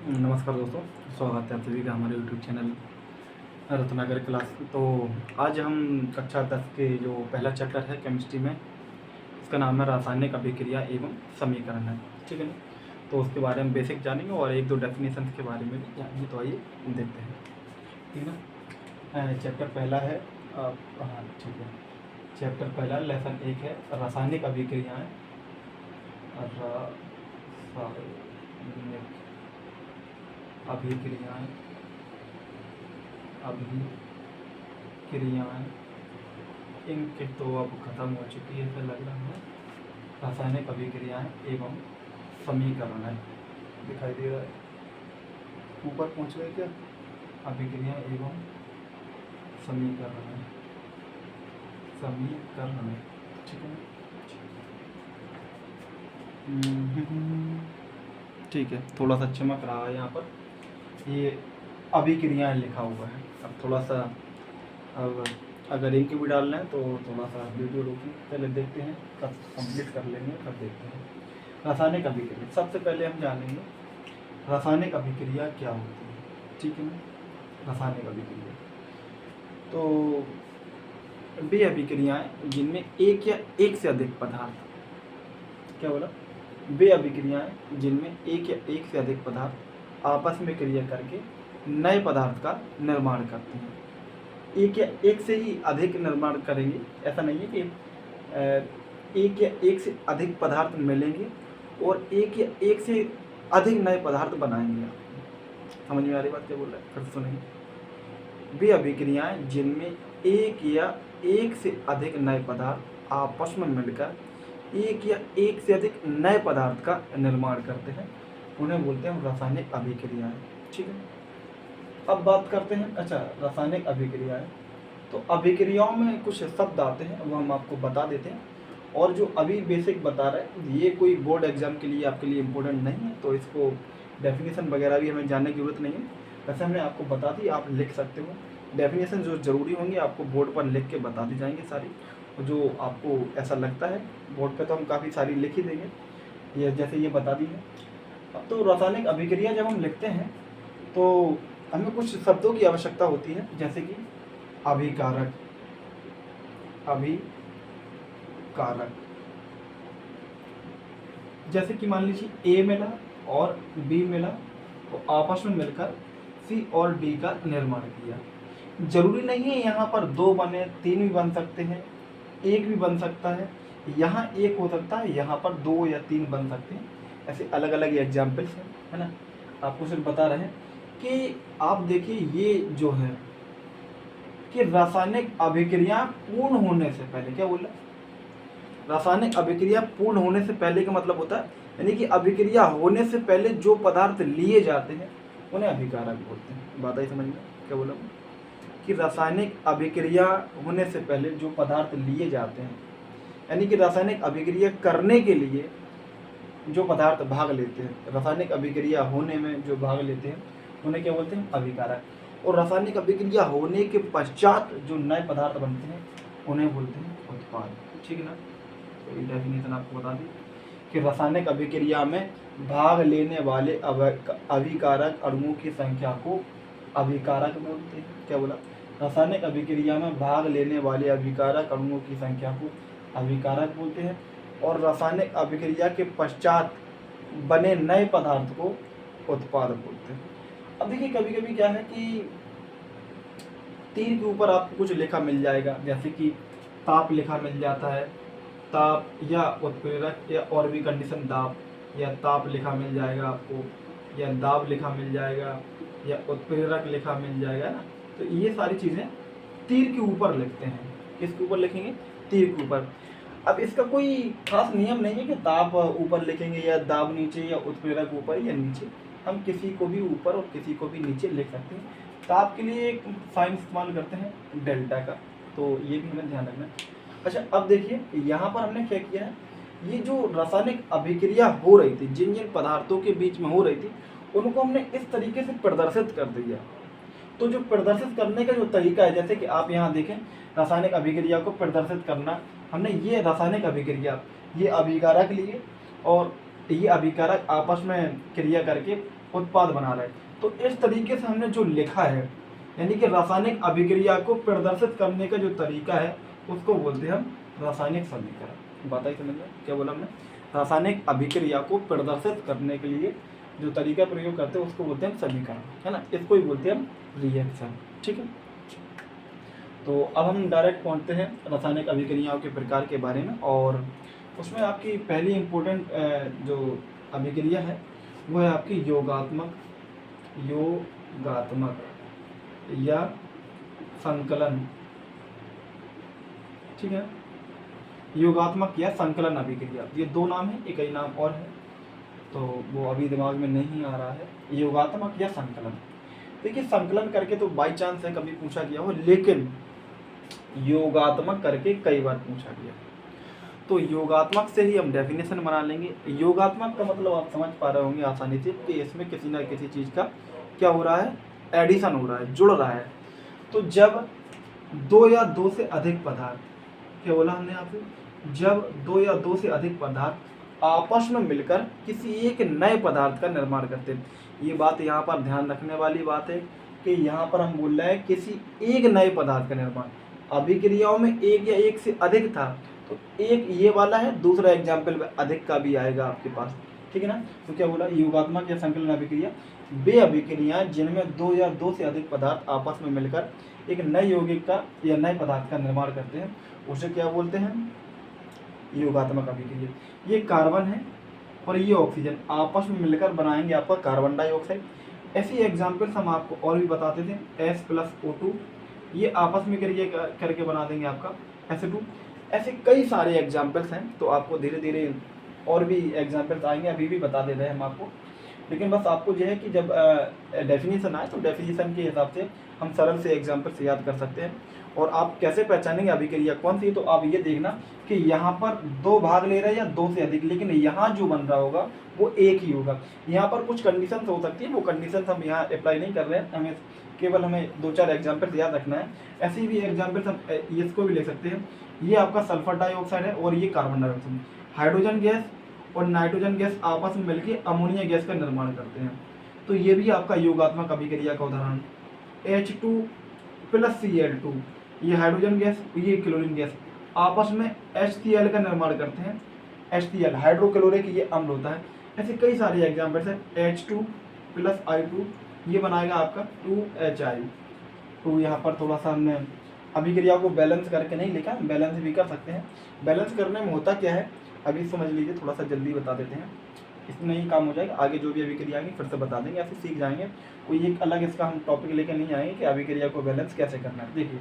नमस्कार दोस्तों, स्वागत है आप सभी का हमारे यूट्यूब चैनल रत्नाकर क्लास। तो आज हम कक्षा 10 के जो पहला चैप्टर है केमिस्ट्री में, इसका नाम है रासायनिक अभिक्रिया एवं समीकरण है। ठीक है ना। तो उसके बारे में बेसिक जानेंगे और एक दो डेफिनेशन के बारे में भी जानेंगे। तो आइए देखते हैं। ठीक है ना। चैप्टर पहला है हाँ ठीक है। चैप्टर पहला लेसन 1 है रासायनिक अभिक्रियाएँ। अभिक्रियाएँ अभिक्रियाएँ इनके तो अब खत्म हो चुकी है ऐसा लग रहा है। रासायनिक अभिक्रियाएँ एवं समीकरण है, दिखाई दे रहा है, ऊपर पहुँच गए क्या? अभिक्रिया एवं समीकरण है, समीकरण है। ठीक है। ठीक है, थोड़ा सा चमक रहा है यहाँ पर, ये अभिक्रियाएँ लिखा हुआ है। अब थोड़ा सा, अब अगर इनके भी डालना है तो थोड़ा सा वीडियो रोकिए, पहले देखते हैं, तब कंप्लीट कर लेंगे, तब देखते हैं। रासायनिक अभिक्रिया सबसे पहले हम जानेंगे रासायनिक अभिक्रिया क्या होती है। ठीक है ना। रासायनिक अभिक्रिया तो वे अभिक्रियाएँ जिनमें एक या एक से अधिक पदार्थ, क्या बोला, वे अभिक्रियाएँ जिनमें एक या एक से अधिक पदार्थ आपस में क्रिया करके नए पदार्थ का निर्माण करते हैं। एक या एक से ही अधिक निर्माण करेंगे, ऐसा नहीं है कि एक या एक से अधिक पदार्थ मिलेंगे और एक या एक से अधिक नए पदार्थ बनाएंगे। समझ में आ रही बात क्या बोल रहा है? फिर सुनेंगे। वे अभिक्रियाएं जिनमें एक या एक से अधिक नए पदार्थ आपस में मिलकर एक या एक से अधिक नए पदार्थ का निर्माण करते हैं, उन्हें बोलते हैं रासायनिक अभिक्रियाएं। ठीक है। अब बात करते हैं, अच्छा, रासायनिक अभिक्रियाएं, तो अभिक्रियाओं में कुछ शब्द आते हैं, वो हम आपको बता देते हैं। और जो अभी बेसिक बता रहे हैं ये कोई बोर्ड एग्जाम के लिए आपके लिए इम्पोर्टेंट नहीं है, तो इसको डेफिनेशन वगैरह भी हमें जानने की जरूरत नहीं है। वैसे हमने आपको बता दी, आप लिख सकते हो। डेफिनेशन जो ज़रूरी होंगी आपको बोर्ड पर लिख के बता दी जाएंगी सारी, जो आपको ऐसा लगता है। बोर्ड पे तो हम काफ़ी सारी लिख ही देंगे, ये जैसे ये बता दी है। अब तो रासायनिक अभिक्रिया जब हम लिखते हैं तो हमें कुछ शब्दों की आवश्यकता होती है, जैसे कि अभिकारक, अभिकारक, जैसे कि मान लीजिए ए मिला और बी मिला, तो आपस में मिलकर सी और डी का निर्माण किया। जरूरी नहीं है यहाँ पर दो बने, तीन भी बन सकते हैं, एक भी बन सकता है, यहाँ एक हो सकता है, यहाँ पर दो या तीन बन सकते हैं। ऐसे अलग अलग एग्जाम्पल्स हैं, है ना। आपको सिर्फ बता रहे हैं कि आप देखिए ये जो है कि रासायनिक अभिक्रिया पूर्ण होने से पहले, क्या बोला, रासायनिक अभिक्रिया पूर्ण होने से पहले का मतलब होता है, यानी कि अभिक्रिया होने से पहले जो पदार्थ लिए जाते हैं उन्हें अभिकारक बोलते हैं। बात आई समझ में? क्या बोला कि रासायनिक अभिक्रिया होने से पहले जो पदार्थ लिए जाते हैं, यानी कि रासायनिक अभिक्रिया करने के लिए जो पदार्थ भाग लेते हैं, रासायनिक अभिक्रिया होने में जो भाग लेते हैं उन्हें क्या बोलते हैं? अभिकारक। और रासायनिक अभिक्रिया होने के पश्चात जो नए पदार्थ बनते हैं उन्हें बोलते हैं उत्पाद। ठीक है ना। तो ये डेफिनेशन आपको बता दी कि रासायनिक अभिक्रिया में भाग लेने वाले अभिकारक अणुओं की संख्या को अभिकारक बोलते हैं। क्या बोला? रासायनिक अभिक्रिया में भाग लेने वाले अभिकारक अणुओं की संख्या को अभिकारक बोलते हैं। और रासायनिक अभिक्रिया के पश्चात बने नए पदार्थ को उत्पाद बोलते हैं। अब देखिए कभी कभी क्या है कि तीर के ऊपर आपको कुछ लिखा मिल जाएगा, जैसे कि ताप लिखा मिल जाता है, ताप या उत्प्रेरक या और भी कंडीशन दाब, या ताप लिखा मिल जाएगा आपको, या दाब लिखा मिल जाएगा, या उत्प्रेरक लिखा मिल जाएगा ना। तो ये सारी चीज़ें तीर के ऊपर लिखते हैं। किसके ऊपर लिखेंगे? तीर के ऊपर। अब इसका कोई खास नियम नहीं है कि ताप ऊपर लिखेंगे या दाब नीचे या उत्प्रेरक ऊपर या नीचे, हम किसी को भी ऊपर और किसी को भी नीचे लिख सकते हैं। ताप के लिए एक साइन इस्तेमाल करते हैं डेल्टा का, तो ये भी हमें ध्यान रखना है। अच्छा, अब देखिए यहाँ पर हमने क्या किया है, ये जो रासायनिक अभिक्रिया हो रही थी, जिन जिन पदार्थों के बीच में हो रही थी, उनको हमने इस तरीके से प्रदर्शित कर दिया। तो जो प्रदर्शित करने का जो तरीका है, जैसे कि आप यहाँ देखें, रासायनिक अभिक्रिया को प्रदर्शित करना, हमने ये रासायनिक अभिक्रिया, ये अभिकारक लिए और ये अभिकारक आपस में क्रिया करके उत्पाद बना रहे हैं। तो इस तरीके से हमने जो लिखा है, यानी कि रासायनिक अभिक्रिया को प्रदर्शित करने का जो तरीका है उसको बोलते हैं हम रासायनिक समीकरण। बात आई समझ में? क्या बोला हमने? रासायनिक अभिक्रिया को प्रदर्शित करने के लिए जो तरीका प्रयोग करते हैं उसको बोलते हैं समीकरण, है ना। इसको ही बोलते हैं हम रिएक्शन। ठीक है, तो अब हम डायरेक्ट पहुंचते हैं रासायनिक अभिक्रियाओं के प्रकार के बारे में। और उसमें आपकी पहली इम्पोर्टेंट जो अभिक्रिया है वो है आपकी योगात्मक या संकलन। ठीक है, योगात्मक या संकलन अभिक्रिया, ये दो नाम है, एक ही नाम और है तो वो अभी दिमाग में नहीं आ रहा है। योगात्मक या संकलन, देखिए संकलन करके तो बाई चांस है कभी पूछा गया हो, लेकिन योगात्मक करके कई बार पूछा गया। तो योगात्मक से ही हम डेफिनेशन बना लेंगे। योगात्मक का मतलब आप समझ पा रहे होंगे आसानी से कि इसमें किसी ना किसी चीज़ का क्या हो रहा है, एडिशन हो रहा है, जुड़ रहा है। तो जब दो या दो से अधिक पदार्थ, क्या बोला हमने आपसे, जब दो या दो से अधिक पदार्थ आपस में मिलकर किसी एक नए पदार्थ का निर्माण करते हैं। ये बात यहाँ पर ध्यान रखने वाली बात है कि यहाँ पर हम बोल रहे हैं किसी एक नए पदार्थ का निर्माण। अभिक्रियाओं में एक या एक से अधिक था तो एक ये वाला है, दूसरा एग्जाम्पल में अधिक का भी आएगा आपके पास। ठीक है ना। तो क्या बोला, योगात्मक या संकलन अभिक्रिया वे अभिक्रियाएं जिनमें दो या दो से अधिक पदार्थ आपस में मिलकर एक नए यौगिक का या नए पदार्थ का निर्माण करते हैं, उसे क्या बोलते हैं, योगात्मक अभिक्रिया। ये कार्बन है और ये ऑक्सीजन आपस में मिलकर बनाएंगे आपका कार्बन डाइऑक्साइड। ऐसी एग्जाम्पल्स हम आपको और भी बताते थे, H+O2 ये आपस में करके बना देंगे आपका H2। ऐसे कई सारे एग्जाम्पल्स हैं, तो आपको धीरे धीरे और भी एग्जाम्पल्स आएंगे, अभी भी बता दे रहे हैं हम आपको। लेकिन बस आपको जो है कि जब डेफिनेशन आए तो डेफिनेशन के हिसाब से हम सरल से एग्जाम्पल से याद कर सकते हैं। और आप कैसे पहचानेंगे अभिक्रिया कौन सी है, तो आप ये देखना कि यहाँ पर दो भाग ले रहे हैं या दो से अधिक, लेकिन यहाँ जो बन रहा होगा वो एक ही होगा। यहाँ पर कुछ कंडीशंस हो सकती है, वो कंडीशंस हम यहाँ अप्लाई नहीं कर रहे हैं, हमें केवल हमें दो चार एग्जाम्पल्स याद रखना है। ऐसी भी एग्जाम्पल्स हम इसको भी ले सकते हैं। ये आपका सल्फर डाइऑक्साइड है और ये कार्बन डाइऑक्साइड। हाइड्रोजन गैस और नाइट्रोजन गैस आपस में मिलकर अमोनिया गैस का निर्माण करते हैं, तो ये भी आपका योगात्मक अभिक्रिया का उदाहरण। H2+Cl2 ये हाइड्रोजन गैस, ये क्लोरीन गैस आपस में HCl का निर्माण करते हैं। HCl हाइड्रोक्लोरिक ये अम्ल होता है। ऐसे कई सारे एग्जाम्पल्स हैं। H2+I2 ये बनाएगा आपका 2HI। तो यहाँ पर थोड़ा सा हमने अभिक्रिया को बैलेंस करके नहीं लिखा, बैलेंस भी कर सकते हैं। बैलेंस करने में होता क्या है अभी समझ लीजिए, थोड़ा सा जल्दी बता देते हैं, इसमें ही काम हो जाएगा। आगे जो भी अभिक्रिया आएंगी फिर से बता देंगे, ऐसे सीख जाएंगे। कोई एक अलग इसका हम टॉपिक लेकर नहीं आएंगे कि अभिक्रिया को बैलेंस कैसे करना है। देखिए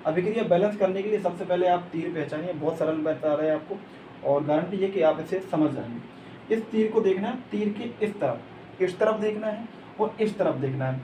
अभिक्रिया बैलेंस करने के लिए सबसे पहले आप तीर पहचानिए, बहुत सरल बता रहे हैं आपको, और गारंटी ये कि आप इसे समझ जाएंगे। इस तीर को देखना है, तीर के इस तरफ देखना है और इस तरफ देखना है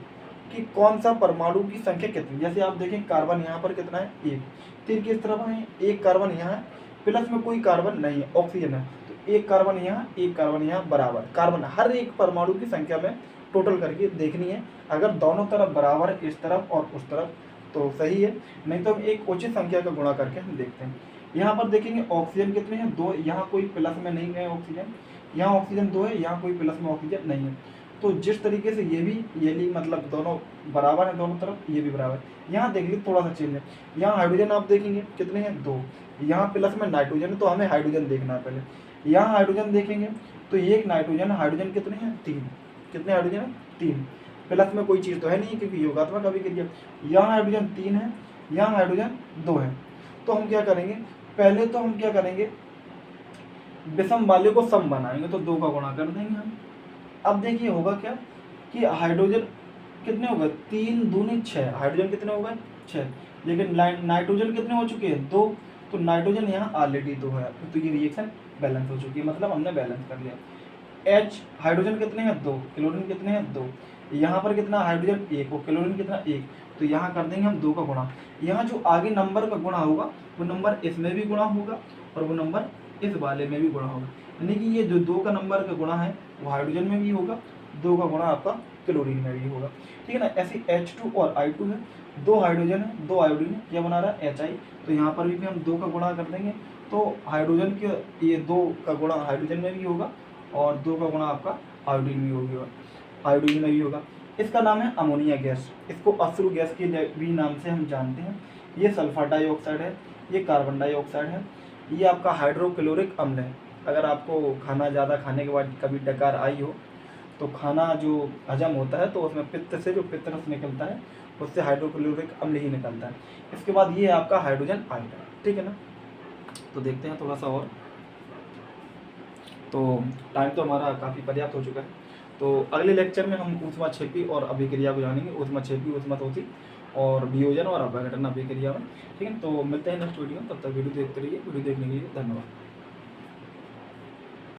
कि कौन सा परमाणु की संख्या कितनी। जैसे आप देखें कार्बन यहाँ पर कितना है, एक, तीर किस तरफ है, एक कार्बन यहाँ है, प्लस में कोई कार्बन नहीं है, ऑक्सीजन है, तो एक कार्बन यहाँ, एक कार्बन यहाँ, बराबर कार्बन। हर एक परमाणु की संख्या में टोटल करके देखनी है। अगर दोनों तरफ बराबर, इस तरफ और उस तरफ, तो सही है, नहीं तो हम एक उचित संख्या का गुणा करके हम देखते हैं। यहाँ पर देखेंगे ऑक्सीजन कितने हैं, दो, यहाँ कोई प्लस में नहीं है ऑक्सीजन, यहाँ ऑक्सीजन दो है, यहाँ कोई प्लस में ऑक्सीजन नहीं है। तो जिस तरीके से ये भी मतलब दोनों बराबर है दोनों तरफ, ये भी बराबर है। यहाँ देख लीजिए थोड़ा सा चेंज है, यहाँ हाइड्रोजन आप देखेंगे कितने हैं, दो, यहाँ प्लस में नाइट्रोजन है, तो हमें हाइड्रोजन देखना है पहले। यहाँ हाइड्रोजन देखेंगे तो ये एक नाइट्रोजन, हाइड्रोजन कितने हैं, तीन, कितने हाइड्रोजन है, तीन, प्लस में कोई चीज़ तो है नहीं क्योंकि योगात्मक अभिक्रिया। यहाँ हाइड्रोजन तीन है, यहाँ हाइड्रोजन दो है। तो हम क्या करेंगे, पहले तो हम क्या करेंगे, विषम वाले को सम बनाएंगे, तो दो का गुणा कर देंगे हम। अब देखिए होगा क्या कि हाइड्रोजन कितने हो गए, तीन दूनी छः, हाइड्रोजन कितने हो गए, छः, लेकिन नाइट्रोजन कितने हो चुके हैं, दो, तो नाइट्रोजन यहाँ ऑलरेडी दो है, तो ये रिएक्शन बैलेंस हो चुकी है, मतलब हमने बैलेंस कर लिया। H हाइड्रोजन कितने हैं, दो, क्लोरीन कितने हैं, दो, यहाँ पर कितना हाइड्रोजन एक, और क्लोरीन कितना एक, तो यहाँ कर देंगे हम दो का गुणा। यहाँ जो आगे नंबर का गुणा होगा वो नंबर इसमें भी गुणा होगा और वो नंबर इस वाले में भी गुणा होगा, यानी कि ये जो दो का नंबर का गुणा है वो हाइड्रोजन में भी होगा, दो का गुणा आपका क्लोरीन में भी होगा। ठीक है ना। ऐसे H2 और I2 है, दो हाइड्रोजन है, दो आयोडीन है, क्या बना रहा है HI, तो यहाँ पर भी हम दो का गुणा कर देंगे, तो हाइड्रोजन के ये दो का गुणा हाइड्रोजन में भी होगा और दो का गुणा आपका आयोडीन में होगा। हाइड्रोजन में भी होगा। इसका नाम है अमोनिया गैस, इसको अश्रु गैस के भी नाम से हम जानते हैं। ये सल्फर डाइऑक्साइड है, ये कार्बन डाइऑक्साइड है, ये आपका हाइड्रोक्लोरिक अम्ल है। अगर आपको खाना ज़्यादा खाने के बाद कभी डकार आई हो तो खाना जो हजम होता है तो उसमें पित्त से जो पित्त रस निकलता है उससे हाइड्रोक्लोरिक अम्ल ही निकलता है। इसके बाद ये आपका हाइड्रोजन आइड, ठीक है ना। तो देखते हैं थोड़ा सा और, तो टाइम तो हमारा काफ़ी पर्याप्त हो चुका है। तो अगले लेक्चर में हम ऊष्माक्षेपी और अभिक्रिया को जानेंगे, ऊष्माक्षेपी ऊष्मातोषी और वियोजन और अपघटन अभिक्रिया में, ठीक है। तो मिलते हैं नेक्स्ट वीडियो में, तब तक वीडियो देखते रहिए। वीडियो देखने के लिए धन्यवाद।